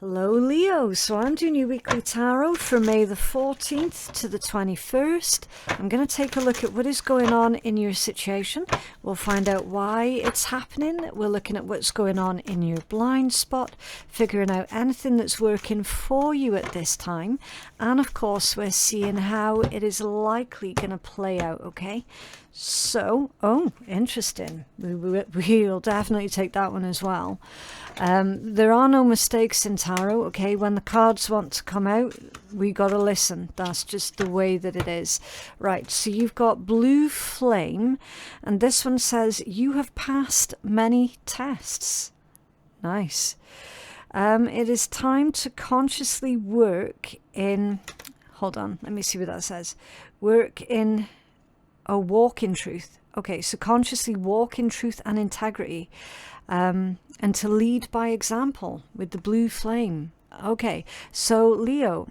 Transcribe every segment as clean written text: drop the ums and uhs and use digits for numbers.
Hello Leo, so I'm doing your weekly tarot from May the 14th to the 21st. I'm going to take a look at what is going on in your situation. We'll find out why it's happening. We're looking at what's going on in your blind spot, figuring out anything that's working for you at this time. And of course, we're seeing how it is likely going to play out, okay? So, oh, interesting. We'll definitely take that one as well. There are no mistakes in tarot, okay? When the cards want to come out, we got to listen. That's just the way that it is. Right, so you've got blue flame, and this one says you have passed many tests. Nice. It is time to consciously work in... Hold on, let me see what that says. Walk in truth. Okay, so consciously walk in truth and integrity. And to lead by example with the blue flame. Okay, so Leo,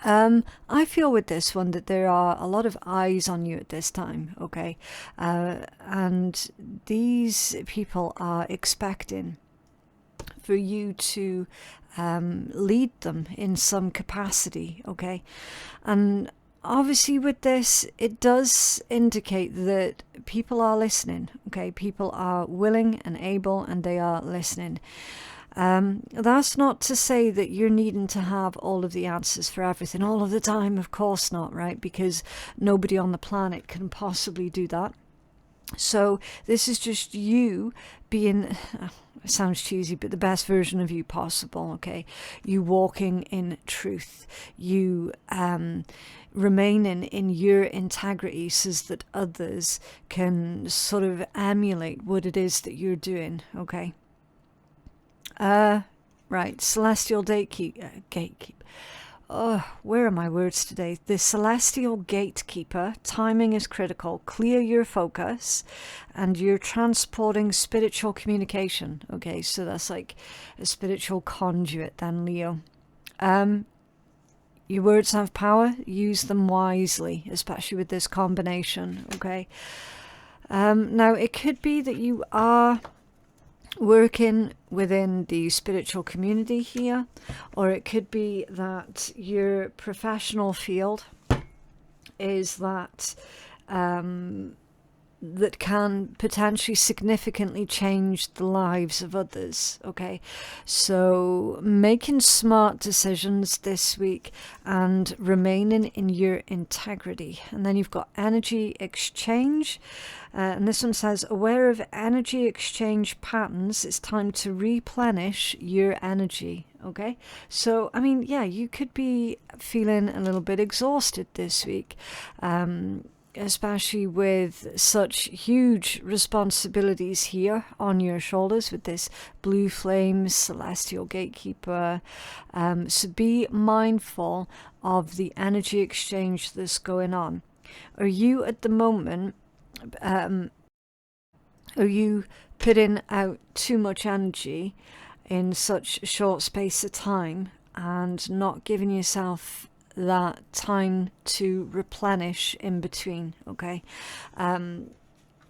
I feel with this one that there are a lot of eyes on you at this time, okay? And these people are expecting for you to lead them in some capacity, okay? And obviously with this, it does indicate that people are listening, okay? People are willing and able, and they are listening. That's not to say that you're needing to have all of the answers for everything all of the time, of course not, right? Because nobody on the planet can possibly do that. So this is just you being, it sounds cheesy, but the best version of you possible, okay? You walking in truth, you remaining in your integrity so that others can sort of emulate what it is that you're doing, okay? Right, celestial gatekeeper. Oh, where are my words today? The celestial gatekeeper. Timing is critical. Clear your focus, and you're transporting spiritual communication. Okay, so that's like a spiritual conduit then, Leo. Your words have power. Use them wisely, especially with this combination. Okay. Now, it could be that you are working within the spiritual community here, or it could be that your professional field is that that can potentially significantly change the lives of others, okay? So making smart decisions this week and remaining in your integrity. And then you've got energy exchange. And this one says, aware of energy exchange patterns, it's time to replenish your energy, okay? So, I mean, yeah, you could be feeling a little bit exhausted this week. Especially with such huge responsibilities here on your shoulders with this blue flame, celestial gatekeeper. So be mindful of the energy exchange that's going on. Are you at the moment, are you putting out too much energy in such a short space of time and not giving yourself that time to replenish in between, okay?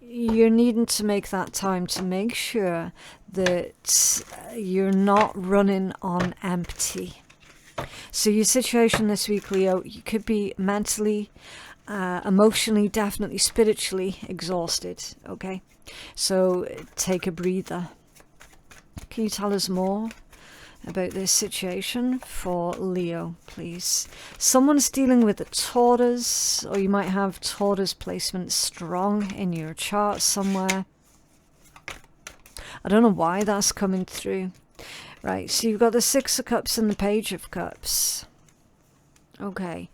You're needing to make that time to make sure that you're not running on empty. So your situation this week, Leo, you could be mentally, emotionally, definitely spiritually exhausted, okay? So take a breather. Can you tell us more about this situation for Leo, please? Someone's dealing with a Taurus, or you might have Taurus placement strong in your chart somewhere. I don't know why that's coming through. Right, so you've got the Six of Cups and the Page of Cups. Okay.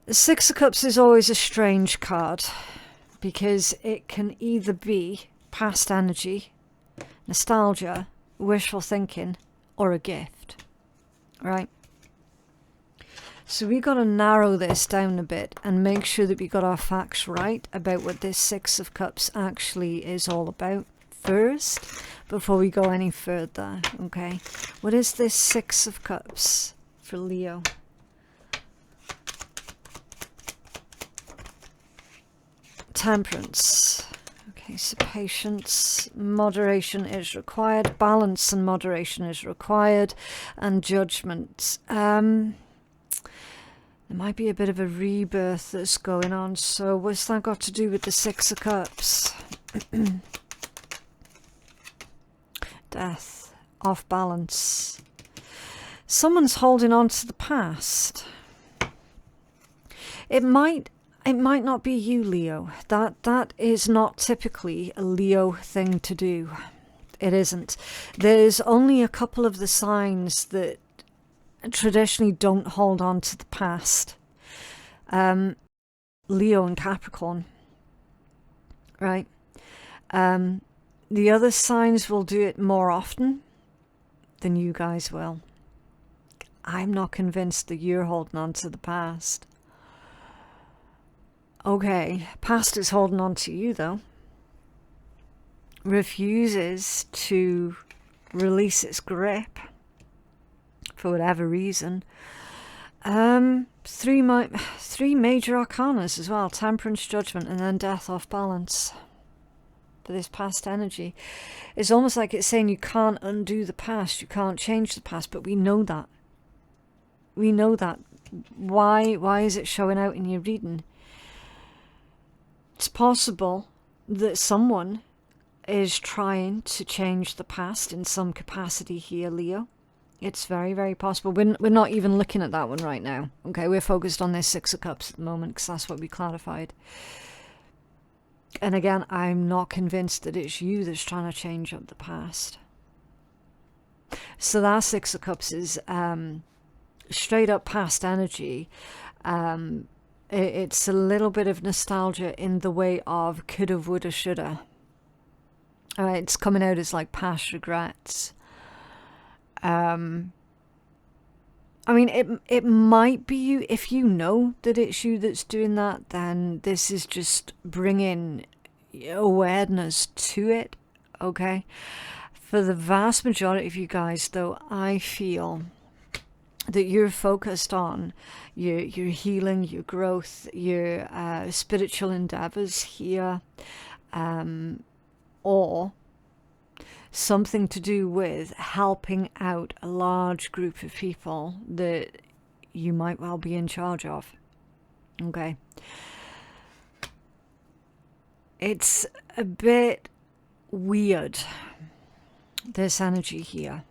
The Six of Cups is always a strange card because it can either be past energy, nostalgia, wishful thinking, or a gift, right? So we got to narrow this down a bit and make sure that we got our facts right about what this Six of Cups actually is all about first, before we go any further, okay? What is this Six of Cups for Leo? Temperance. Okay. Okay, so patience, moderation is required, balance and moderation is required, and judgment. There might be a bit of a rebirth that's going on. So what's that got to do with the Six of Cups? Death, off balance. Someone's holding on to the past. It might not be you, Leo. That is not typically a Leo thing to do. It isn't. There's only a couple of the signs that traditionally don't hold on to the past. Leo and Capricorn. Right? The other signs will do it more often than you guys will. I'm not convinced that you're holding on to the past. Okay, past is holding on to you though. Refuses to release its grip for whatever reason. Three major arcanas as well. Temperance, judgment, and then death off balance. For this past energy. It's almost like it's saying you can't undo the past. You can't change the past. But we know that. We know that. Why is it showing out in your reading? It's possible that someone is trying to change the past in some capacity here, Leo. It's very, very possible. We're not even looking at that one right now. Okay, we're focused on this Six of Cups at the moment because that's what we clarified. And again, I'm not convinced that it's you that's trying to change up the past. So that Six of Cups is straight up past energy. It's a little bit of nostalgia in the way of coulda, woulda, shoulda. It's coming out as like past regrets. I mean, it might be you. If you know that it's you that's doing that, then this is just bringing awareness to it, okay? For the vast majority of you guys, though, I feel that you're focused on your healing, your growth, your spiritual endeavors here, or something to do with helping out a large group of people that you might well be in charge of. Okay. It's a bit weird, this energy here,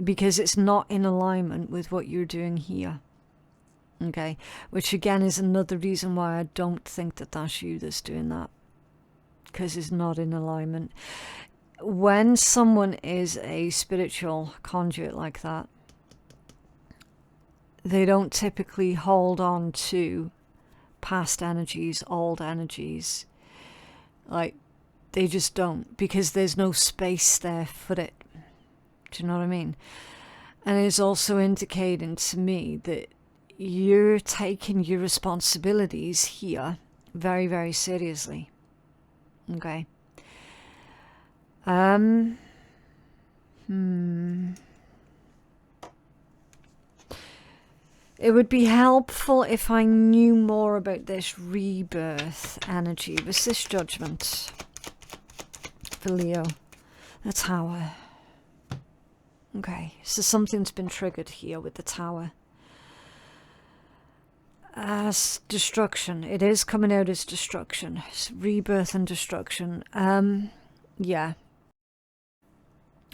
because it's not in alignment with what you're doing here. Okay. Which again is another reason why I don't think that that's you that's doing that. Because it's not in alignment. When someone is a spiritual conduit like that, they don't typically hold on to past energies, old energies. Like, they just don't, because there's no space there for it. Do you know what I mean? And it's also indicating to me that you're taking your responsibilities here very, very seriously. Okay. It would be helpful if I knew more about this rebirth energy. Was this judgment for Leo? The Tower. Okay, so something's been triggered here with the Tower. Destruction. It is coming out as destruction. It's rebirth and destruction. Yeah.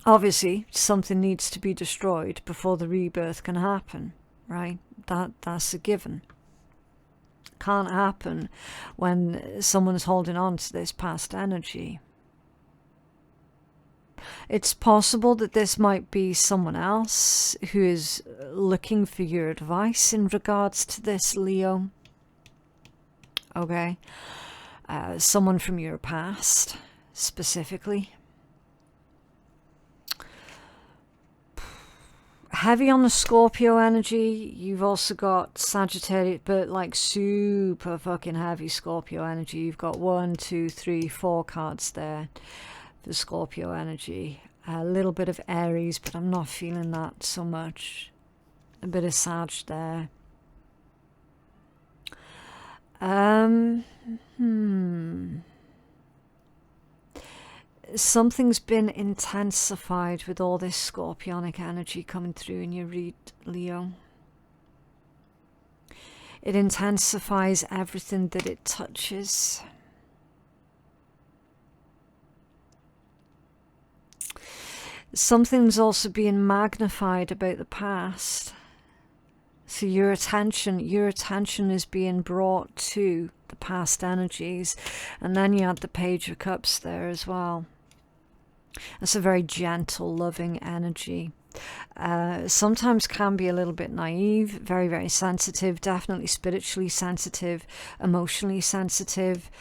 Obviously, something needs to be destroyed before the rebirth can happen, right? That's a given. Can't happen when someone's holding on to this past energy. It's possible that this might be someone else who is looking for your advice in regards to this, Leo. Okay. Someone from your past, specifically. Heavy on the Scorpio energy. You've also got Sagittarius, but like super fucking heavy Scorpio energy. You've got 1, 2, 3, 4 cards there for Scorpio energy. A little bit of Aries, but I'm not feeling that so much. A bit of Sag there. something's been intensified with all this scorpionic energy coming through in your read, Leo. It intensifies everything that it touches. Something's also being magnified about the past. So your attention is being brought to the past energies. And then you had the Page of Cups there as well. That's a very gentle, loving energy. Sometimes can be a little bit naive, very, very sensitive, definitely spiritually sensitive, emotionally sensitive.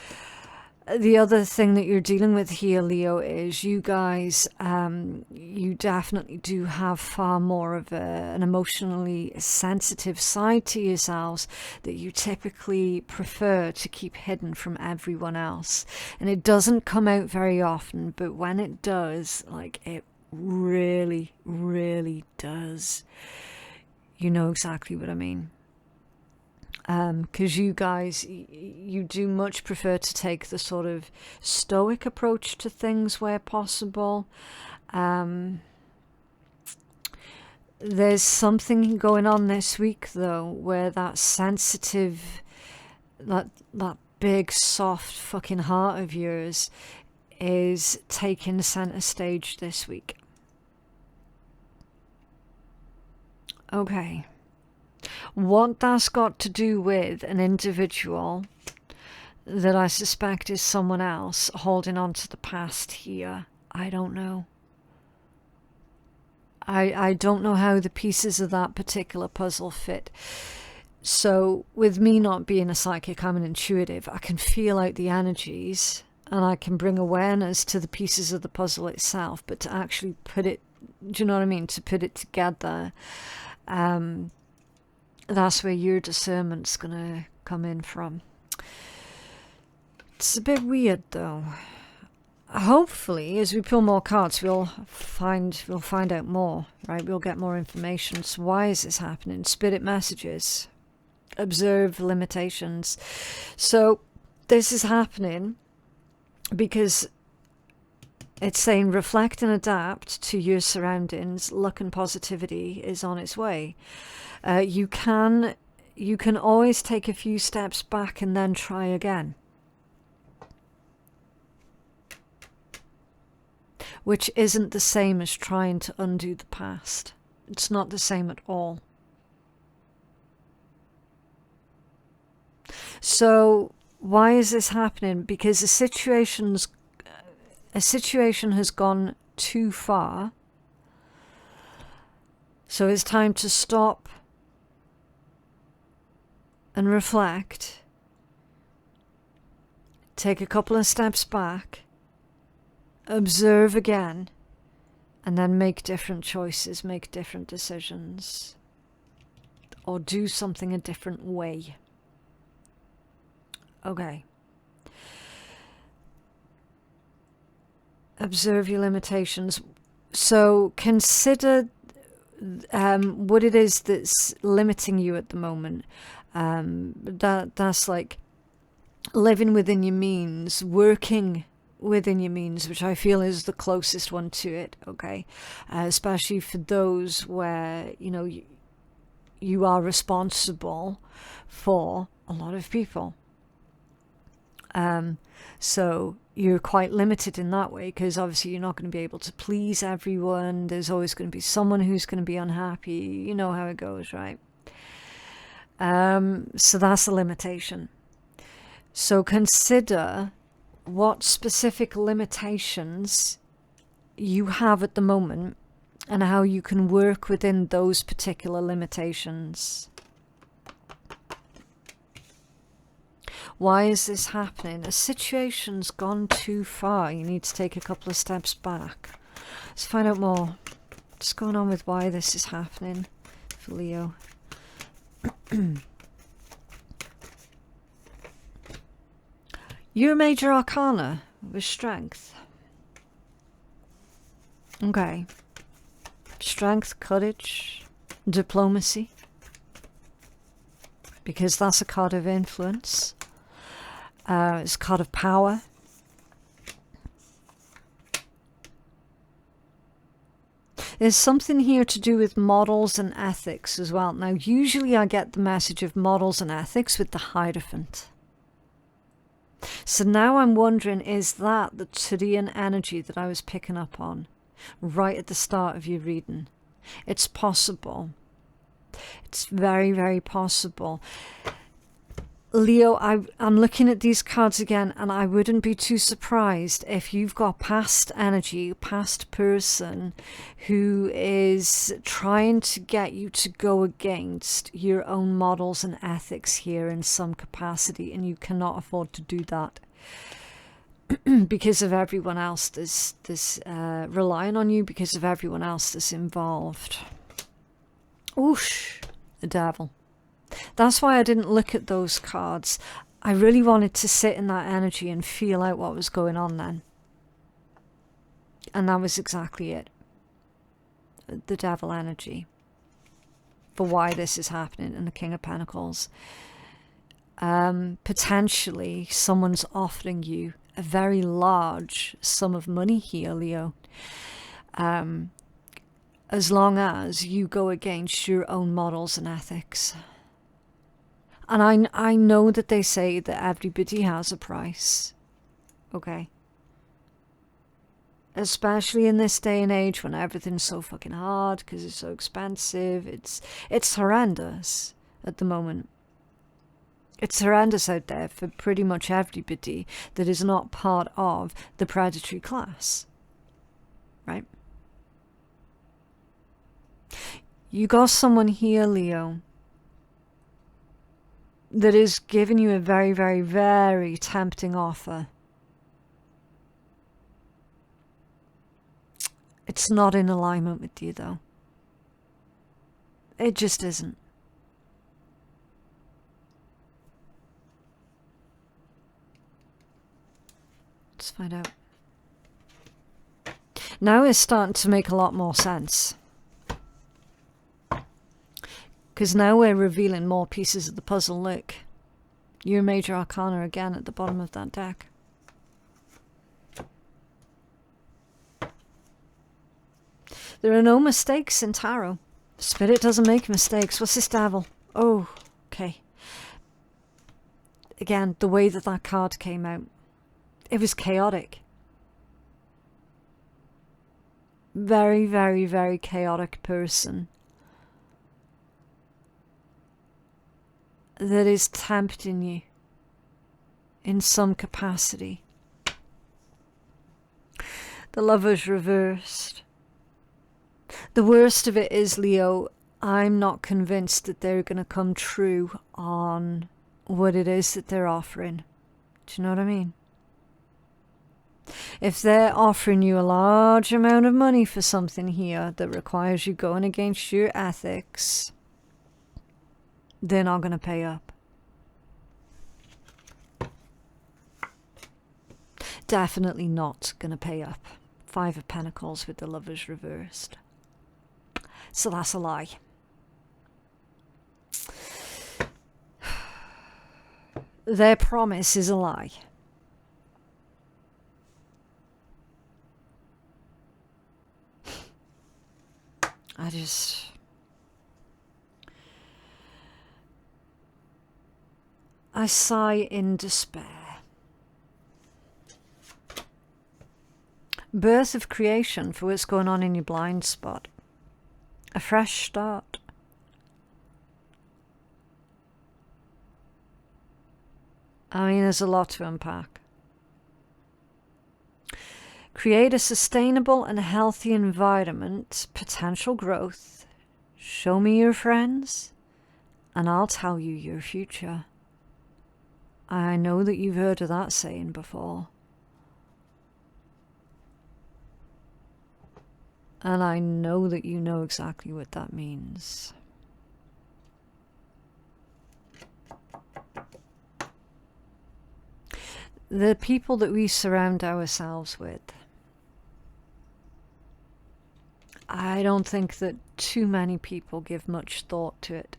The other thing that you're dealing with here, Leo, is you guys, you definitely do have far more of an emotionally sensitive side to yourselves that you typically prefer to keep hidden from everyone else. And it doesn't come out very often, but when it does, like, it really, really does. You know exactly what I mean. Because you guys, you do much prefer to take the sort of stoic approach to things where possible. There's something going on this week, though, where that sensitive, that big, soft fucking heart of yours is taking center stage this week. Okay. What that's got to do with an individual that I suspect is someone else holding on to the past here, I don't know. I don't know how the pieces of that particular puzzle fit. So with me not being a psychic, I'm an intuitive. I can feel out the energies and I can bring awareness to the pieces of the puzzle itself, but to actually put it, do you know what I mean? To put it together, that's where your discernment's gonna come in from. It's a bit weird, though. Hopefully, as we pull more cards, we'll find out more, right? We'll get more information. So why is this happening? Spirit messages. Observe limitations. So this is happening because it's saying reflect and adapt to your surroundings. Luck and positivity is on its way. You can always take a few steps back and then try again. Which isn't the same as trying to undo the past. It's not the same at all. So why is this happening? Because a situation has gone too far. So it's time to stop and reflect. Take a couple of steps back. Observe again. And then make different choices, make different decisions. Or do something a different way. Okay. Observe your limitations. So consider what it is that's limiting you at the moment. That's like living within your means, working within your means, which I feel is the closest one to it. Okay, especially for those where you are responsible for a lot of people. So you're quite limited in that way, because obviously you're not going to be able to please everyone. There's always going to be someone who's going to be unhappy. You know how it goes, right? So that's a limitation. So consider what specific limitations you have at the moment and how you can work within those particular limitations. Why is this happening? A situation's gone too far. You need to take a couple of steps back. Let's find out more. What's going on with why this is happening for Leo? Your major arcana with strength. Okay. Strength, courage, diplomacy. Because that's a card of influence. It's a card of power. There's something here to do with models and ethics as well. Now, usually I get the message of models and ethics with the Hierophant. So now I'm wondering, is that the Turian energy that I was picking up on right at the start of your reading? It's possible. It's very, very possible. Leo, I'm looking at these cards again, and I wouldn't be too surprised if you've got past energy, past person who is trying to get you to go against your own models and ethics here in some capacity, and you cannot afford to do that because of everyone else that's relying on you, because of everyone else that's involved. Oosh, the Devil. That's why I didn't look at those cards. I really wanted to sit in that energy and feel out what was going on then. And that was exactly it. The Devil energy. For why this is happening, and the King of Pentacles. Potentially, someone's offering you a very large sum of money here, Leo. As long as you go against your own morals and ethics. And I know that they say that everybody has a price. Okay? Especially in this day and age when everything's so fucking hard because it's so expensive. It's horrendous at the moment. It's horrendous out there for pretty much everybody that is not part of the predatory class. Right? You got someone here, Leo, that is giving you a very, very, very tempting offer. It's not in alignment with you, though. It just isn't. Let's find out. Now it's starting to make a lot more sense. Because now we're revealing more pieces of the puzzle. Look, your major arcana again at the bottom of that deck. There are no mistakes in tarot. Spirit doesn't make mistakes. What's this, Devil? Oh, okay. Again, the way that that card came out, it was chaotic. Very, very, very chaotic person. That is tempting you in some capacity. The Lover's reversed. The worst of it is, Leo, I'm not convinced that they're going to come true on what it is that they're offering. Do you know what I mean? If they're offering you a large amount of money for something here that requires you going against your ethics, they're not going to pay up. Definitely not going to pay up. Five of Pentacles with the Lovers reversed. So that's a lie. Their promise is a lie. I sigh in despair. Birth of creation for what's going on in your blind spot. A fresh start. I mean, there's a lot to unpack. Create a sustainable and healthy environment, potential growth. Show me your friends, and I'll tell you your future. I know that you've heard of that saying before. And I know that you know exactly what that means. The people that we surround ourselves with, I don't think that too many people give much thought to it.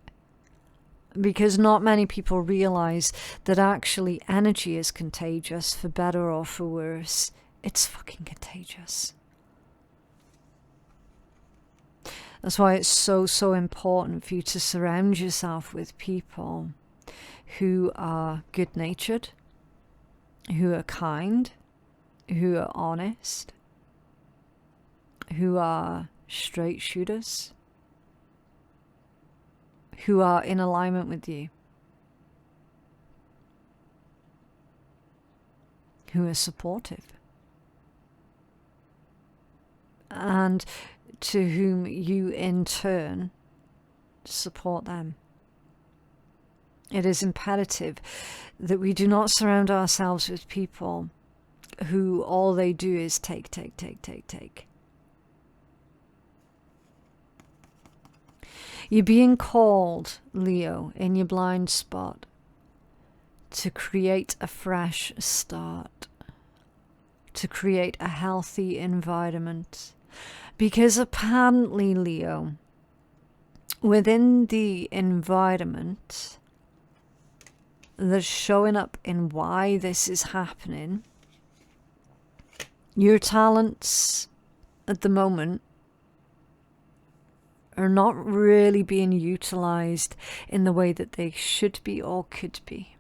Because not many people realize that actually energy is contagious, for better or for worse. It's fucking contagious. That's why it's so, so important for you to surround yourself with people who are good-natured, who are kind, who are honest, who are straight shooters, who are in alignment with you, who are supportive, and to whom you in turn support them. It is imperative that we do not surround ourselves with people who all they do is take, take, take, take, take. You're being called, Leo, in your blind spot, to create a fresh start, to create a healthy environment. Because apparently, Leo, within the environment that's showing up in why this is happening, your talents at the moment are not really being utilized in the way that they should be or could be.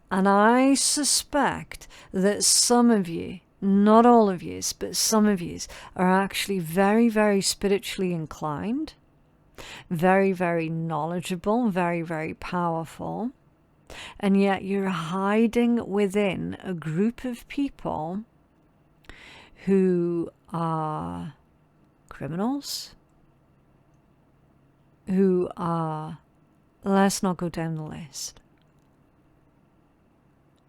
And I suspect that some of you, not all of you, but some of you are actually very, very spiritually inclined, very, very knowledgeable, very, very powerful, and yet you're hiding within a group of people who are criminals, who are, let's not go down the list,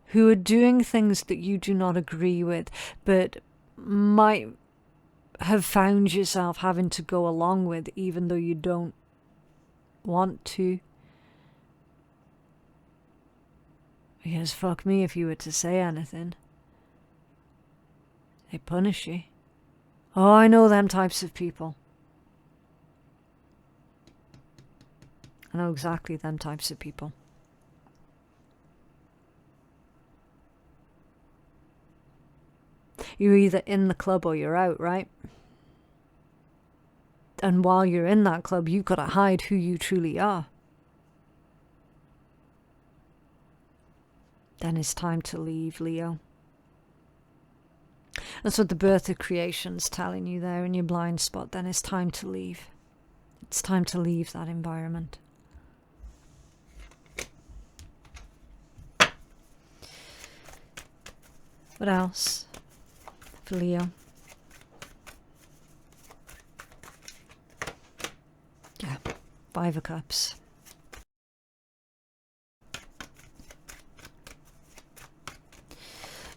who are doing things that you do not agree with, but might have found yourself having to go along with even though you don't want to. Because fuck me if you were to say anything. They punish you. Oh, I know them types of people. I know exactly them types of people. You're either in the club or you're out, right? And while you're in that club, you've got to hide who you truly are. Then it's time to leave, Leo. That's what the birth of creation's telling you there in your blind spot. Then it's time to leave. It's time to leave that environment. What else for Leo? Yeah, 5 of Cups.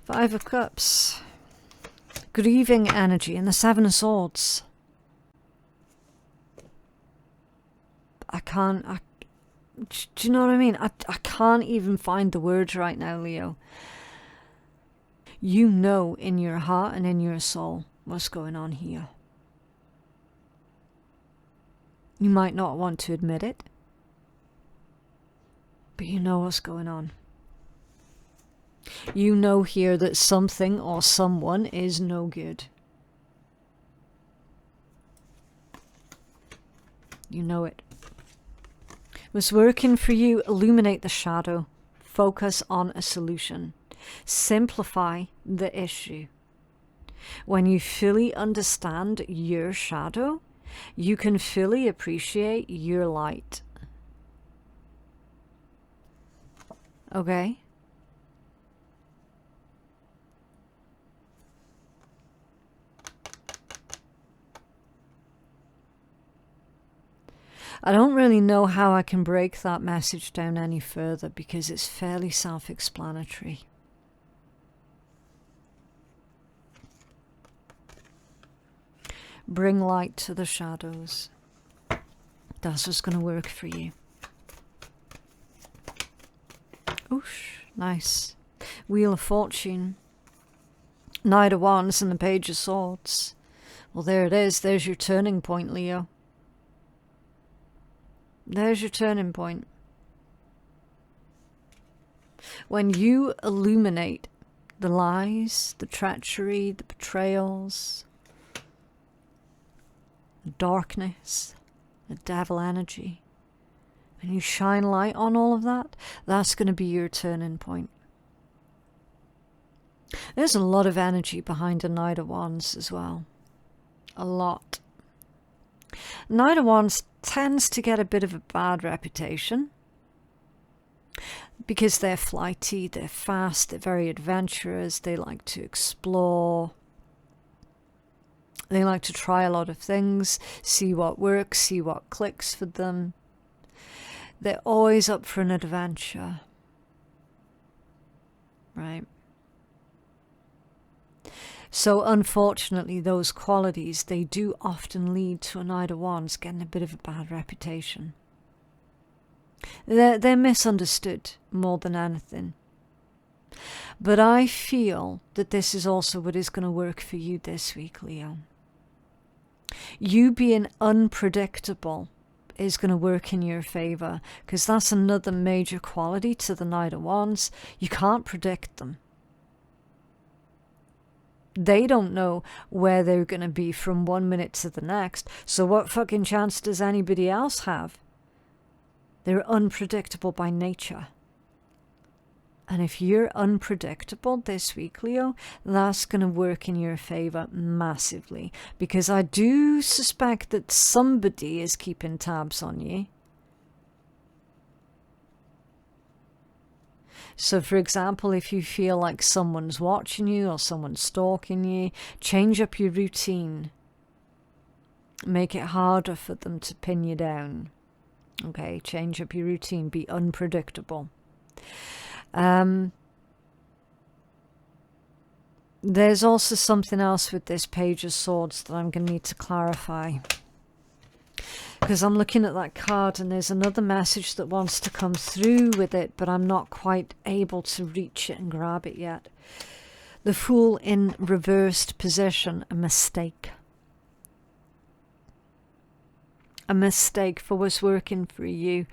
Five of Cups. Grieving energy and the 7 of Swords. Do you know what I mean? I can't even find the words right now, Leo. You know in your heart and in your soul what's going on here. You might not want to admit it, but you know what's going on. You know here that something or someone is no good. You know it. What's working for you, illuminate the shadow. Focus on a solution. Simplify the issue. When you fully understand your shadow, you can fully appreciate your light. Okay? I don't really know how I can break that message down any further because it's fairly self-explanatory. Bring light to the shadows. That's what's going to work for you. Oosh, nice. Wheel of Fortune. Knight of Wands and the Page of Swords. Well, there it is. There's your turning point, Leo. There's your turning point. When you illuminate the lies, the treachery, the betrayals, darkness, the devil energy, and you shine light on all of that, that's going to be your turning point. There's a lot of energy behind a Knight of Wands as well. A lot. Knight of Wands tends to get a bit of a bad reputation because they're flighty, they're fast, they're very adventurous, they like to explore, they like to try a lot of things, see what works, see what clicks for them. They're always up for an adventure, right? So unfortunately, those qualities, they do often lead to a Knight of Wands getting a bit of a bad reputation. They're misunderstood more than anything. But I feel that this is also what is going to work for you this week, Leo. You being unpredictable is going to work in your favor, because that's another major quality to the Knight of Wands. You can't predict them. They don't know where they're going to be from 1 minute to the next. So what fucking chance does anybody else have? They're unpredictable by nature. And if you're unpredictable this week, Leo, that's going to work in your favor massively. Because I do suspect that somebody is keeping tabs on you. So, for example, if you feel like someone's watching you or someone's stalking you, change up your routine. Make it harder for them to pin you down. Okay, change up your routine. Be unpredictable. There's also something else with this Page of Swords that I'm going to need to clarify. Because I'm looking at that card and there's another message that wants to come through with it, but I'm not quite able to reach it and grab it yet. The Fool in reversed position, a mistake. A mistake for what's working for you.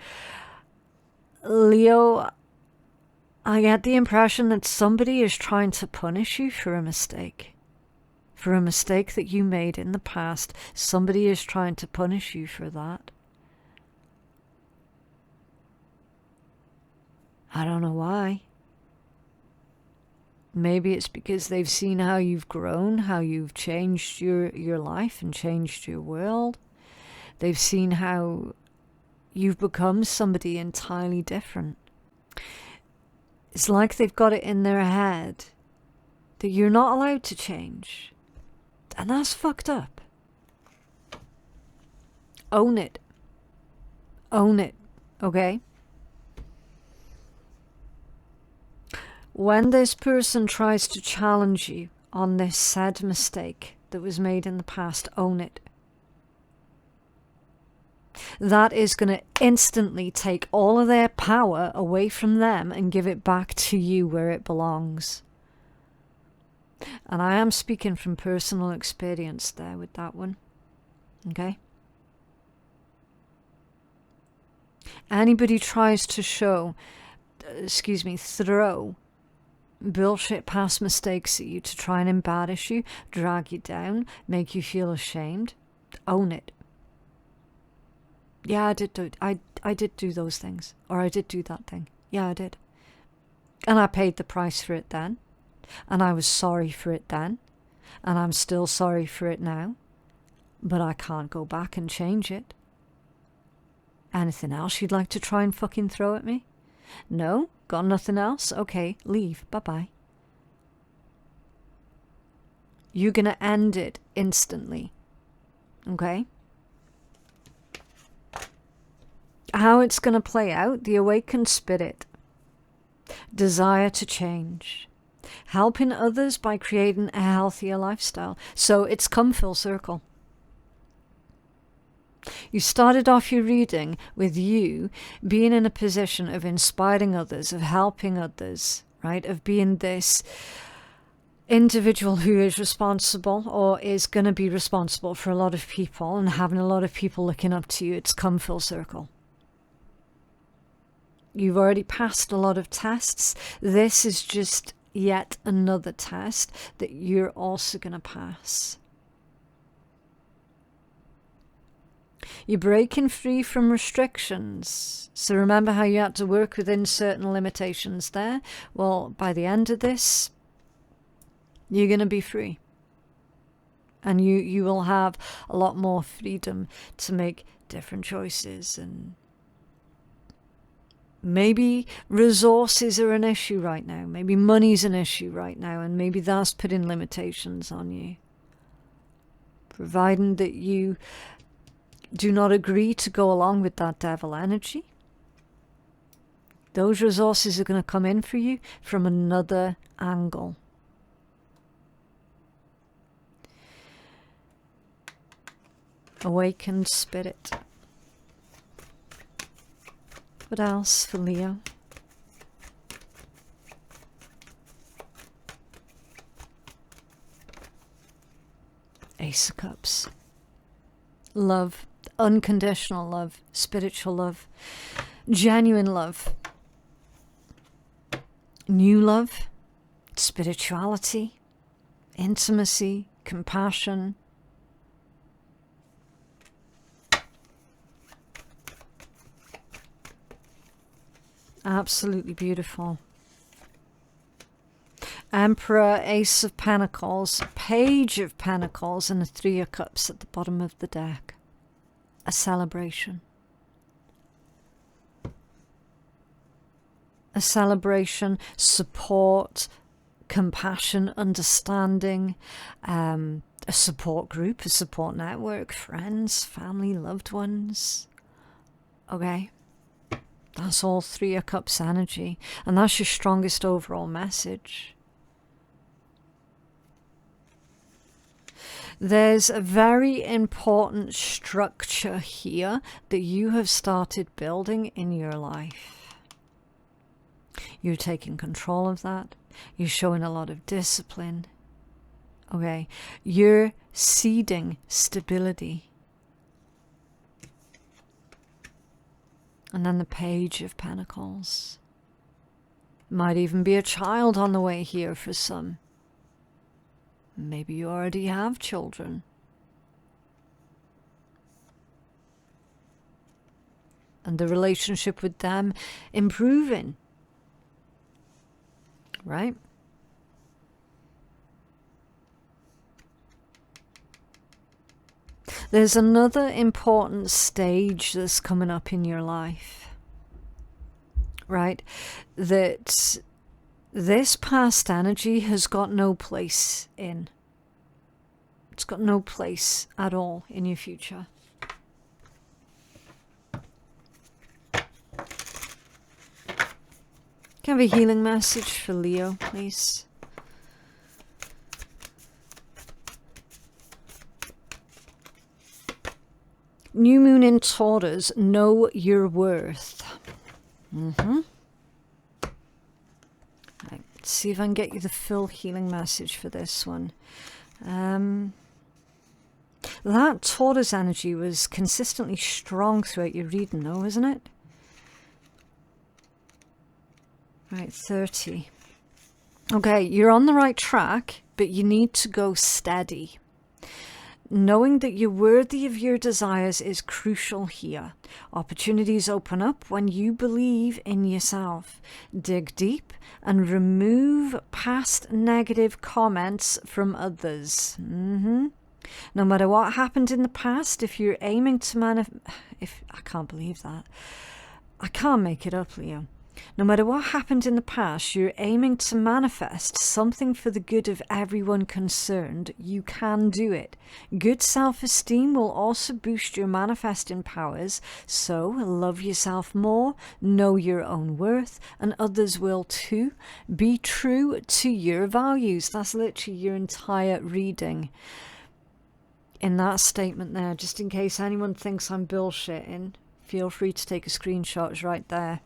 Leo, I get the impression that somebody is trying to punish you for a mistake. For a mistake that you made in the past. Somebody is trying to punish you for that. I don't know why. Maybe it's because they've seen how you've grown, how you've changed your life and changed your world. They've seen how you've become somebody entirely different. It's like they've got it in their head that you're not allowed to change. And that's fucked up. Own it. Own it, okay? When this person tries to challenge you on this said mistake that was made in the past, own it. That is going to instantly take all of their power away from them and give it back to you where it belongs. And I am speaking from personal experience there with that one. Okay? Anybody tries to throw bullshit past mistakes at you to try and embarrass you, drag you down, make you feel ashamed, own it. Yeah, I did do those things. Or I did do that thing. Yeah, I did. And I paid the price for it then. And I was sorry for it then. And I'm still sorry for it now. But I can't go back and change it. Anything else you'd like to try and fucking throw at me? No? Got nothing else? Okay, leave. Bye-bye. You're gonna end it instantly. Okay? How it's gonna play out, the awakened spirit. Desire to change. Helping others by creating a healthier lifestyle. So it's come full circle. You started off your reading with you being in a position of inspiring others, of helping others, right? Of being this individual who is responsible or is going to be responsible for a lot of people and having a lot of people looking up to you. It's come full circle. You've already passed a lot of tests. This is just yet another test that you're also going to pass. You're breaking free from restrictions. So remember how you had to work within certain limitations there? Well, by the end of this, you're going to be free. And you will have a lot more freedom to make different choices. And maybe resources are an issue right now. Maybe money's an issue right now. And maybe that's putting limitations on you. Providing that you do not agree to go along with that devil energy, those resources are going to come in for you from another angle. Awakened spirit. What else for Leo? Ace of Cups. Love. Unconditional love. Spiritual love. Genuine love. New love. Spirituality. Intimacy. Compassion. Absolutely beautiful. Emperor, Ace of Pentacles, Page of Pentacles, and the Three of Cups at the bottom of the deck. A celebration. A celebration, support, compassion, understanding, a support group, a support network, friends, family, loved ones. Okay? That's all Three of Cups energy. And that's your strongest overall message. There's a very important structure here that you have started building in your life. You're taking control of that. You're showing a lot of discipline. Okay? You're seeding stability. And then the Page of Pentacles. Might even be a child on the way here for some. Maybe you already have children. And the relationship with them improving. Right? There's another important stage that's coming up in your life, right? That this past energy has got no place in. It's got no place at all in your future. Can I have a healing message for Leo, please? New moon in Taurus, know your worth. Right, let's see if I can get you the full healing message for this one. That Taurus energy was consistently strong throughout your reading though, isn't it? Right, 30. Okay, you're on the right track, but you need to go steady. Knowing that you're worthy of your desires is crucial here. Opportunities open up when you believe in yourself. Dig deep and remove past negative comments from others. No matter what happened in the past, if you're aiming to I can't believe that. I can't make it up, Leo. No matter what happened in the past, you're aiming to manifest something for the good of everyone concerned. You can do it. Good self-esteem will also boost your manifesting powers. So love yourself more, know your own worth, and others will too. Be true to your values. That's literally your entire reading in that statement there. Just in case anyone thinks I'm bullshitting, feel free to take a screenshot. It's right there.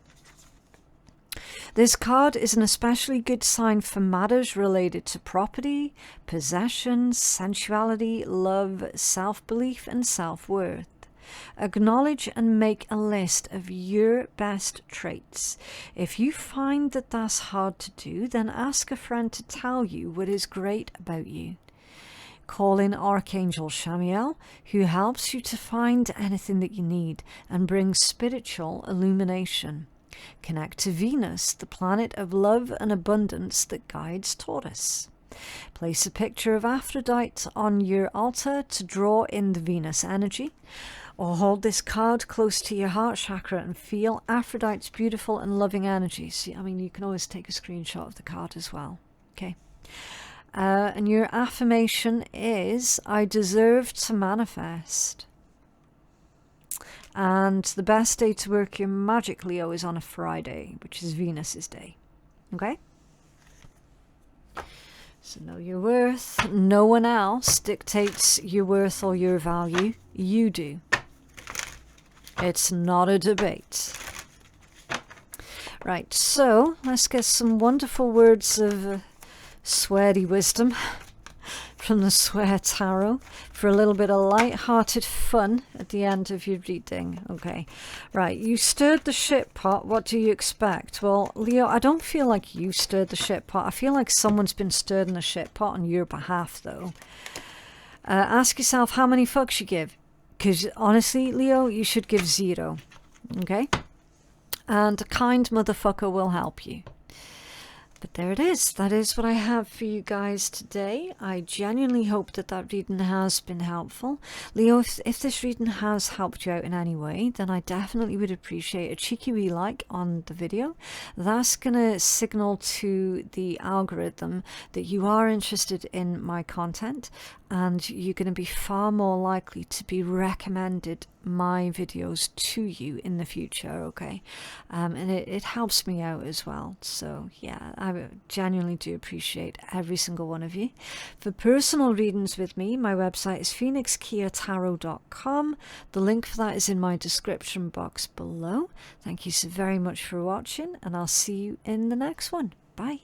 This card is an especially good sign for matters related to property, possessions, sensuality, love, self-belief, and self-worth. Acknowledge and make a list of your best traits. If you find that that's hard to do, then ask a friend to tell you what is great about you. Call in Archangel Shamiel, who helps you to find anything that you need and brings spiritual illumination. Connect to Venus, the planet of love and abundance that guides Taurus. Place a picture of Aphrodite on your altar to draw in the Venus energy, or hold this card close to your heart chakra and feel Aphrodite's beautiful and loving energies. I mean, you can always take a screenshot of the card as well. Okay. And your affirmation is, I deserve to manifest. And the best day to work your magic, Leo, is on a Friday, which is Venus's day. Okay? So know your worth. No one else dictates your worth or your value. You do. It's not a debate. Right, so let's get some wonderful words of sweary wisdom from the Swear Tarot for a little bit of light-hearted fun at the end of your reading. Okay, right, you stirred the shit pot. What do you expect? Well, Leo, I don't feel like you stirred the shit pot. I feel like someone's been stirring the shit pot on your behalf, though. Ask yourself how many fucks you give. Because honestly, Leo, you should give 0. Okay? And a kind motherfucker will help you. But there it is. That is what I have for you guys today. I genuinely hope that that reading has been helpful. Leo, if this reading has helped you out in any way, then I definitely would appreciate a cheeky wee like on the video. That's going to signal to the algorithm that you are interested in my content, and you're going to be far more likely to be recommended my videos to you in the future, okay? And it helps me out as well. So yeah, I genuinely do appreciate every single one of you. For personal readings with me, my website is phoenixkeiatarot.com. The link for that is in my description box below. Thank you so very much for watching, and I'll see you in the next one. Bye.